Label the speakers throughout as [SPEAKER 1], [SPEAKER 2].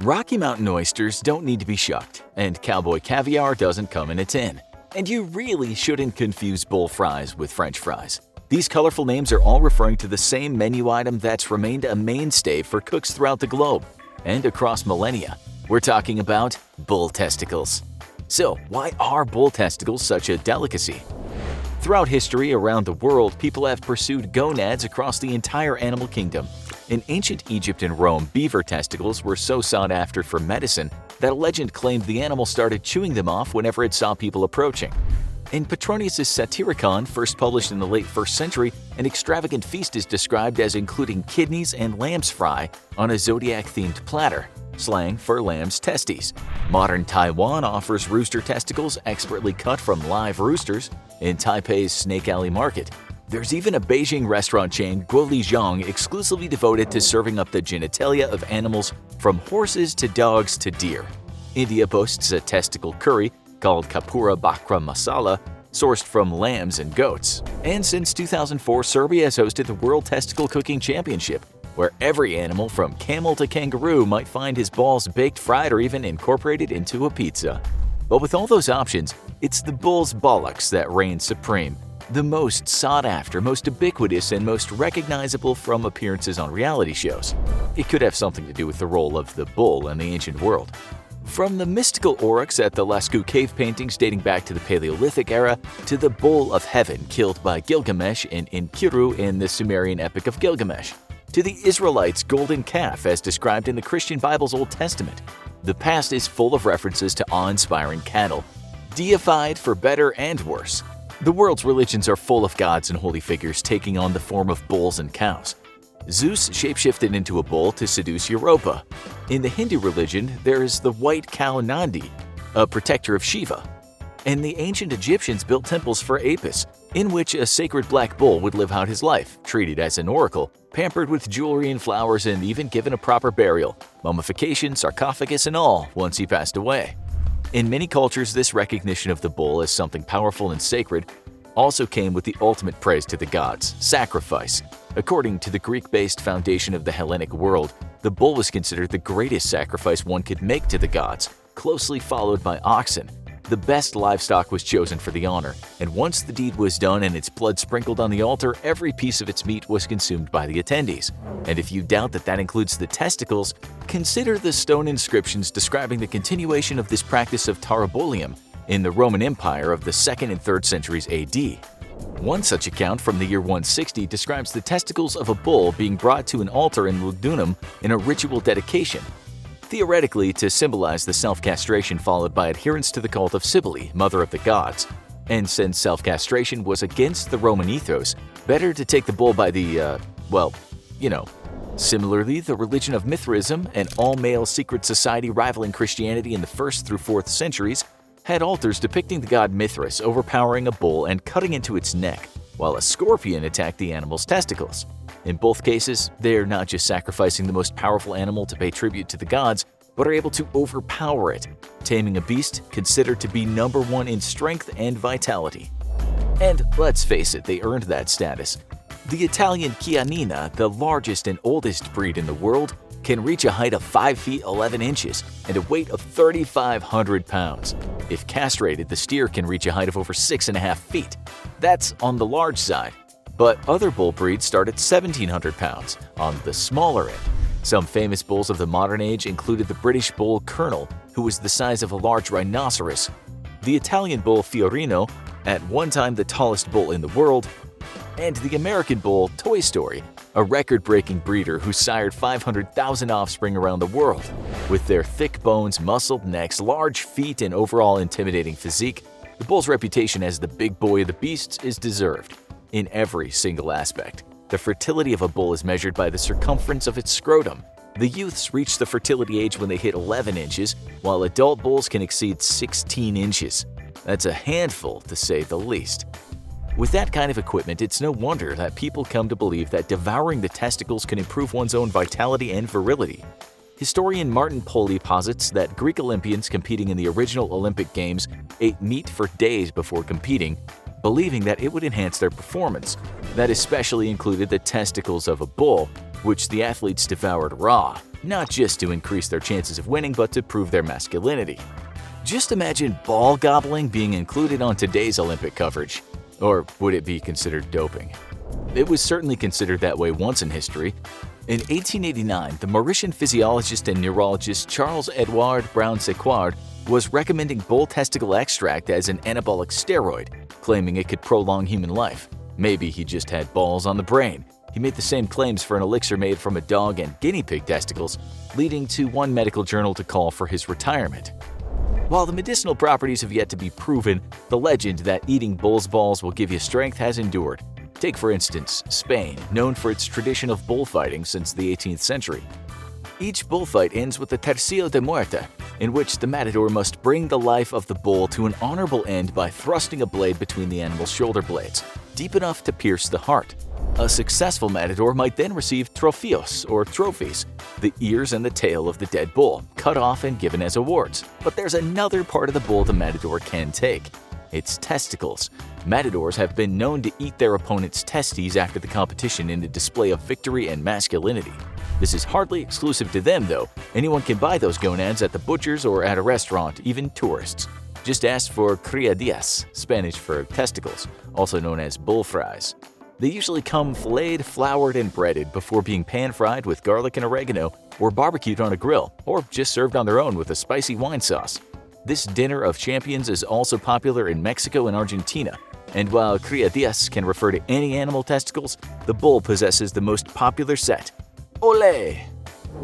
[SPEAKER 1] Rocky Mountain oysters don't need to be shucked, and cowboy caviar doesn't come in a tin. And you really shouldn't confuse bull fries with French fries. These colorful names are all referring to the same menu item that's remained a mainstay for cooks throughout the globe and across millennia. We're talking about bull testicles. So, why are bull testicles such a delicacy? Throughout history around the world, people have pursued gonads across the entire animal kingdom. In ancient Egypt and Rome, beaver testicles were so sought after for medicine that a legend claimed the animal started chewing them off whenever it saw people approaching. In Petronius' Satyricon, first published in the late 1st century, an extravagant feast is described as including kidneys and lamb's fry on a zodiac-themed platter, slang for lamb's testes. Modern Taiwan offers rooster testicles expertly cut from live roosters in Taipei's Snake Alley Market. There's even a Beijing restaurant chain, Guolijiang, exclusively devoted to serving up the genitalia of animals from horses to dogs to deer. India boasts a testicle curry called Kapura Bakra Masala, sourced from lambs and goats. And since 2004, Serbia has hosted the World Testicle Cooking Championship, where every animal from camel to kangaroo might find his balls baked, fried, or even incorporated into a pizza. But with all those options, it's the bull's bollocks that reign supreme. The most sought after, most ubiquitous, and most recognizable from appearances on reality shows. It could have something to do with the role of the bull in the ancient world. From the mystical oryx at the Lascaux cave paintings dating back to the Paleolithic era, to the bull of heaven killed by Gilgamesh in Enkidu in the Sumerian epic of Gilgamesh, to the Israelites' golden calf as described in the Christian Bible's Old Testament. The past is full of references to awe-inspiring cattle, deified for better and worse. The world's religions are full of gods and holy figures taking on the form of bulls and cows. Zeus shapeshifted into a bull to seduce Europa. In the Hindu religion, there is the white cow Nandi, a protector of Shiva. And the ancient Egyptians built temples for Apis, in which a sacred black bull would live out his life, treated as an oracle, pampered with jewelry and flowers, and even given a proper burial, mummification, sarcophagus, and all once he passed away. In many cultures, this recognition of the bull as something powerful and sacred also came with the ultimate praise to the gods, sacrifice. According to the Greek-based foundation of the Hellenic world, the bull was considered the greatest sacrifice one could make to the gods, closely followed by oxen. The best livestock was chosen for the honor, and once the deed was done and its blood sprinkled on the altar, every piece of its meat was consumed by the attendees. And if you doubt that includes the testicles, consider the stone inscriptions describing the continuation of this practice of tarabolium in the Roman Empire of the 2nd and 3rd centuries AD. One such account from the year 160 describes the testicles of a bull being brought to an altar in Lugdunum in a ritual dedication, theoretically to symbolize the self-castration followed by adherence to the cult of Cybele, mother of the gods. And since self-castration was against the Roman ethos, better to take the bull by the, Similarly, the religion of Mithraism, an all-male secret society rivaling Christianity in the 1st through 4th centuries, had altars depicting the god Mithras overpowering a bull and cutting into its neck, while a scorpion attacked the animal's testicles. In both cases, they're not just sacrificing the most powerful animal to pay tribute to the gods, but are able to overpower it, taming a beast considered to be number one in strength and vitality. And let's face it, they earned that status. The Italian Chianina, the largest and oldest breed in the world, can reach a height of 5 feet 11 inches and a weight of 3,500 pounds. If castrated, the steer can reach a height of over 6.5 feet. That's on the large side. But other bull breeds start at 1,700 pounds, on the smaller end. Some famous bulls of the modern age included the British bull Colonel, who was the size of a large rhinoceros, the Italian bull Fiorino, at one time the tallest bull in the world, and the American bull Toy Story, a record-breaking breeder who sired 500,000 offspring around the world. With their thick bones, muscled necks, large feet, and overall intimidating physique, the bull's reputation as the big boy of the beasts is deserved. In every single aspect, the fertility of a bull is measured by the circumference of its scrotum. The youths reach the fertility age when they hit 11 inches, while adult bulls can exceed 16 inches. That's a handful, to say the least. With that kind of equipment, it's no wonder that people come to believe that devouring the testicles can improve one's own vitality and virility. Historian Martin Poli posits that Greek Olympians competing in the original Olympic Games ate meat for days before competing, believing that it would enhance their performance. That especially included the testicles of a bull, which the athletes devoured raw, not just to increase their chances of winning but to prove their masculinity. Just imagine ball gobbling being included on today's Olympic coverage. Or would it be considered doping? It was certainly considered that way once in history. In 1889, the Mauritian physiologist and neurologist Charles-Edouard Brown-Séquard was recommending bull testicle extract as an anabolic steroid, claiming it could prolong human life. Maybe he just had balls on the brain. He made the same claims for an elixir made from a dog and guinea pig testicles, leading to one medical journal to call for his retirement. While the medicinal properties have yet to be proven, the legend that eating bull's balls will give you strength has endured. Take, for instance, Spain, known for its tradition of bullfighting since the 18th century. Each bullfight ends with a tercio de muerte, in which the matador must bring the life of the bull to an honorable end by thrusting a blade between the animal's shoulder blades, deep enough to pierce the heart. A successful matador might then receive trofeos, or trophies, the ears and the tail of the dead bull, cut off and given as awards. But there's another part of the bull the matador can take. Its testicles. Matadors have been known to eat their opponent's testes after the competition in a display of victory and masculinity. This is hardly exclusive to them, though. Anyone can buy those gonads at the butcher's or at a restaurant, even tourists. Just ask for criadillas, Spanish for testicles, also known as bull fries. They usually come filleted, floured, and breaded before being pan-fried with garlic and oregano, or barbecued on a grill, or just served on their own with a spicy wine sauce. This dinner of champions is also popular in Mexico and Argentina, and while criadillas can refer to any animal testicles, the bull possesses the most popular set. Ole!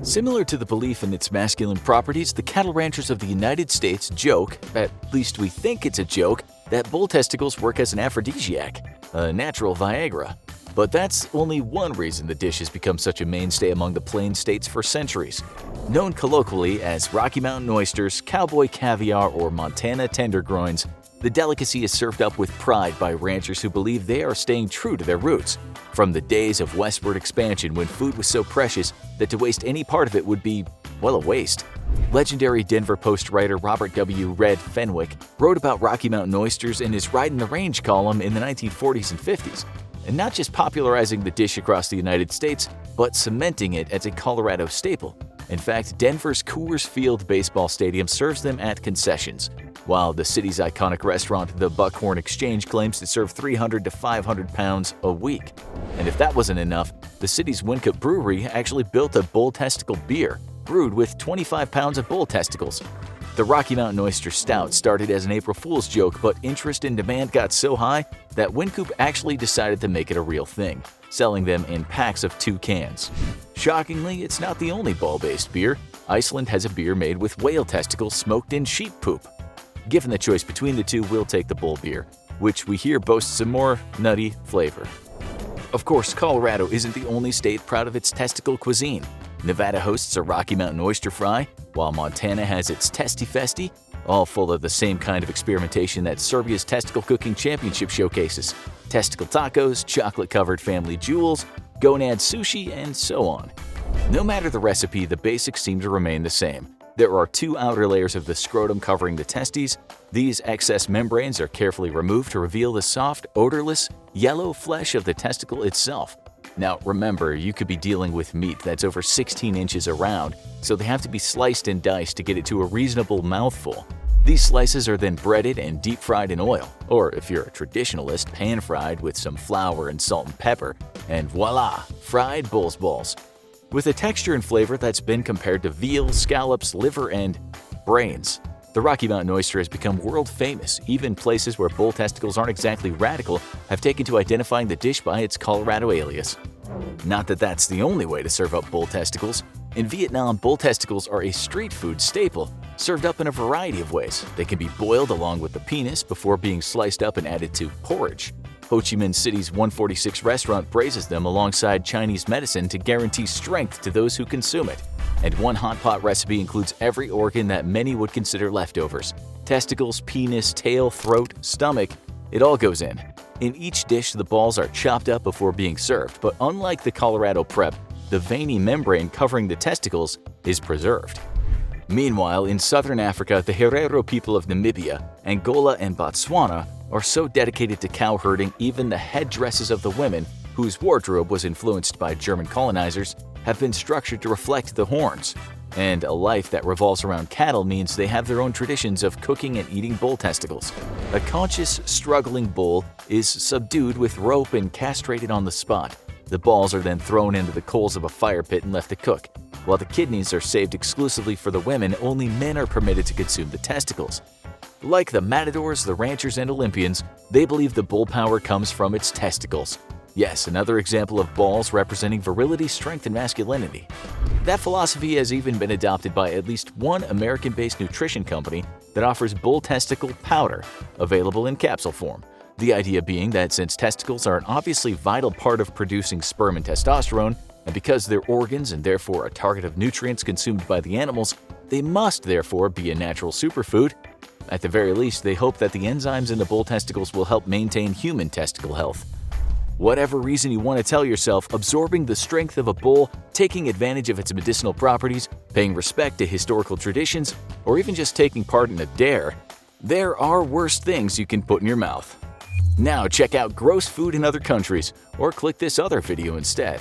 [SPEAKER 1] Similar to the belief in its masculine properties, the cattle ranchers of the United States joke, at least we think it's a joke, that bull testicles work as an aphrodisiac, a natural Viagra. But that's only one reason the dish has become such a mainstay among the Plains states for centuries. Known colloquially as Rocky Mountain Oysters, Cowboy Caviar, or Montana Tendergroins, the delicacy is served up with pride by ranchers who believe they are staying true to their roots. From the days of westward expansion when food was so precious that to waste any part of it would be, well, a waste. Legendary Denver Post writer Robert W. Red Fenwick wrote about Rocky Mountain Oysters in his Ridin' the Range column in the 1940s and 50s, and not just popularizing the dish across the United States, but cementing it as a Colorado staple. In fact, Denver's Coors Field baseball stadium serves them at concessions, while the city's iconic restaurant, the Buckhorn Exchange, claims to serve 300 to 500 pounds a week. And if that wasn't enough, the city's Wincup Brewery actually built a bull testicle beer, brewed with 25 pounds of bull testicles. The Rocky Mountain Oyster Stout started as an April Fool's joke, but interest and demand got so high that Wincup actually decided to make it a real thing, selling them in packs of 2 cans. Shockingly, it's not the only bull-based beer. Iceland has a beer made with whale testicles smoked in sheep poop. Given the choice between the two, we'll take the bull beer, which we hear boasts a more nutty flavor. Of course, Colorado isn't the only state proud of its testicle cuisine. Nevada hosts a Rocky Mountain Oyster Fry, while Montana has its Testi Festi, all full of the same kind of experimentation that Serbia's Testicle Cooking Championship showcases. Testicle tacos, chocolate-covered family jewels, gonad sushi, and so on. No matter the recipe, the basics seem to remain the same. There are 2 outer layers of the scrotum covering the testes. These excess membranes are carefully removed to reveal the soft, odorless, yellow flesh of the testicle itself. Now remember, you could be dealing with meat that's over 16 inches around, so they have to be sliced and diced to get it to a reasonable mouthful. These slices are then breaded and deep-fried in oil, or if you're a traditionalist, pan-fried with some flour and salt and pepper, and voila, fried bull's balls. With a texture and flavor that's been compared to veal, scallops, liver, and brains. The Rocky Mountain Oyster has become world famous. Even places where bull testicles aren't exactly radical have taken to identifying the dish by its Colorado alias. Not that that's the only way to serve up bull testicles. In Vietnam, bull testicles are a street food staple, served up in a variety of ways. They can be boiled along with the penis before being sliced up and added to porridge. Ho Chi Minh City's 146 restaurant braises them alongside Chinese medicine to guarantee strength to those who consume it. And one hot pot recipe includes every organ that many would consider leftovers. Testicles, penis, tail, throat, stomach, it all goes in. In each dish, the balls are chopped up before being served, but unlike the Colorado prep, the veiny membrane covering the testicles is preserved. Meanwhile, in southern Africa, the Herero people of Namibia, Angola, and Botswana are so dedicated to cow herding, even the headdresses of the women whose wardrobe was influenced by German colonizers, have been structured to reflect the horns. And a life that revolves around cattle means they have their own traditions of cooking and eating bull testicles. A conscious, struggling bull is subdued with rope and castrated on the spot. The balls are then thrown into the coals of a fire pit and left to cook. While the kidneys are saved exclusively for the women, only men are permitted to consume the testicles. Like the matadors, the ranchers, and Olympians, they believe the bull power comes from its testicles. Yes, another example of balls representing virility, strength, and masculinity. That philosophy has even been adopted by at least one American-based nutrition company that offers bull testicle powder, available in capsule form. The idea being that since testicles are an obviously vital part of producing sperm and testosterone, and because they're organs and therefore a target of nutrients consumed by the animals, they must therefore be a natural superfood. At the very least, they hope that the enzymes in the bull testicles will help maintain human testicle health. Whatever reason you want to tell yourself, absorbing the strength of a bull, taking advantage of its medicinal properties, paying respect to historical traditions, or even just taking part in a dare, there are worse things you can put in your mouth. Now check out gross food in other countries, or click this other video instead.